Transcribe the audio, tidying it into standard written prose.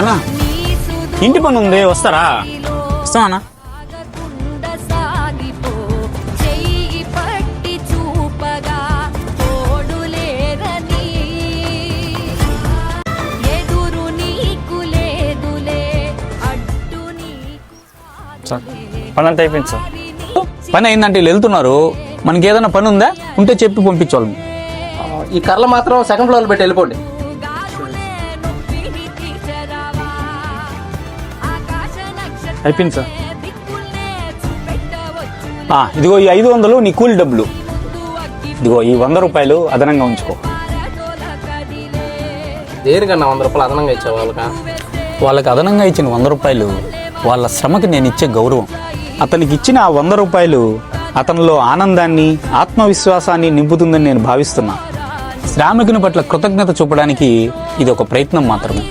అన్నా ఇంటి పని ఉంది, వస్తారా? వస్తామన్నా. పని అంతా అయిపోయింది సార్. పని అయిందంటే వీళ్ళు వెళ్తున్నారు. మనకి ఏదైనా పని ఉందా? ఉంటే చెప్పి పంపించాలి. ఈ కర్రలు మాత్రం సెకండ్ ఫ్లోర్ పెట్టి వెళ్ళిపోండి. అయిపోయింది సార్. ఇదిగో ఈ 500 నీ కూలి డబ్బులు. ఇదిగో ఈ 100 రూపాయలు అదనంగా ఉంచుకో. దేనికన్నా 100 రూపాయలు అదనంగా ఇచ్చావు వాళ్ళకా? వాళ్ళకి అదనంగా ఇచ్చిన 100 రూపాయలు వాళ్ళ శ్రమకి నేను ఇచ్చే గౌరవం. అతనికి ఇచ్చిన ఆ 100 రూపాయలు అతనిలో ఆనందాన్ని, ఆత్మవిశ్వాసాన్ని నింపుతుందని నేను భావిస్తున్నా. శ్రామికుని పట్ల కృతజ్ఞత చూపడానికి ఇది ఒక ప్రయత్నం మాత్రమే.